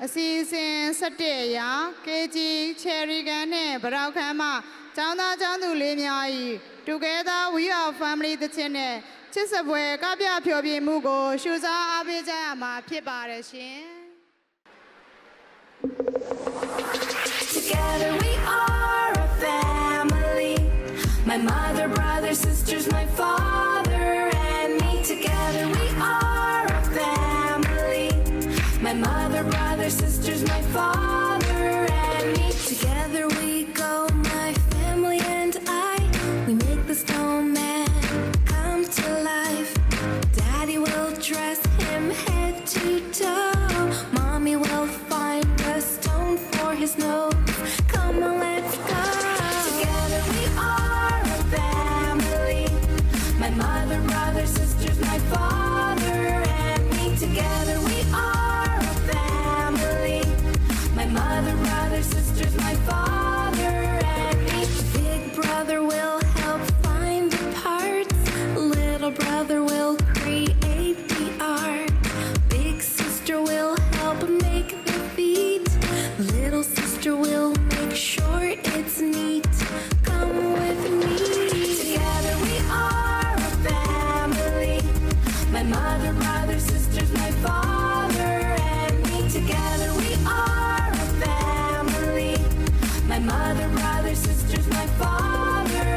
အစီအစဉ်17ရာ KG Cherry ကန်နဲ့ဗရောက်ခမ်းမှကျောင်းသားကျောင်းသူလေးများ၏ Together We Are Family တခြင်းနဲ့ချစ်စပွဲကပြဖျော်ဖြေမှုကိုရှုစားအားပေးကြရမှာဖြစ်ပါတယ်ရှင် Together we are a family. My mother, brother, sisters, my father and me. Together we are a family. My mother, brother, sisters, my father and me. Together we go, my family and I. We make the snowman come to life. Daddy will dress him head to toe. Mommy will find a stone for his nose. Come on, let's go. Together we are a family. My mother, brother, sisters, my father and me. Together we are a family. My mother, brother, sisters, my father and me. Big brother will help find the parts. Little brother will create the art. Big sister will help make the beat. Little sister will make sure it's neat. Come with me. Together we are a family. My mother, brother, sisters, my father and me. Together we are a family. My mother, brother, sisters, my father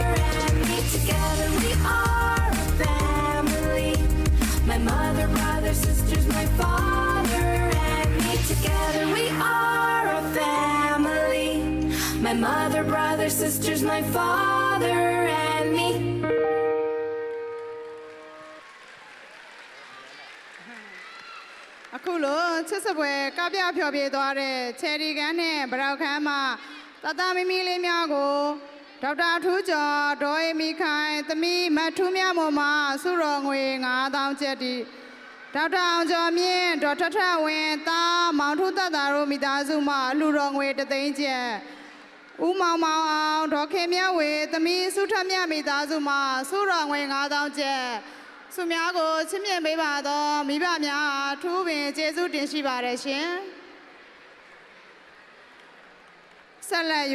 and me. Together we are a family. My mother, brother, sisters, my father and me. Together we are a family. My mother, brother, sisters, my father and me. အခုလိုချစ်စပွဲကပြဖျော်ဖြေသွားတဲ့ Cherry ကန်နဲ့ဗရောက်ခမ်းမှတတမီမီလေးများကိုဒေါက်တာထူးကျော်ဒေါ်အေမီခိုင်သမီးမထူးမြတ်မော်မှစုတော်ငွေ9000ကျပ်တီဒေါက်တာအောင်ကျော်မြင့်ဒေါ်ထထဝင်းသားမောင်ထူးသက်သာတို့မိသားစုမှလူတော်ငွေ3သိန်းကျပ်ဦးမောင်မောင်အောင်ဒေါ်ခင်မြတ်ဝေသမီးစုထမြတ်မိသားစုမှစုတော်ငွေ9000ကျပ်ဆုများကိုချစ်မြတ်ပေးပါသောမိဘများအားထူးပင်ကျေးဇူးတင်ရှိပါတယ်ရှင်ဆက်လက်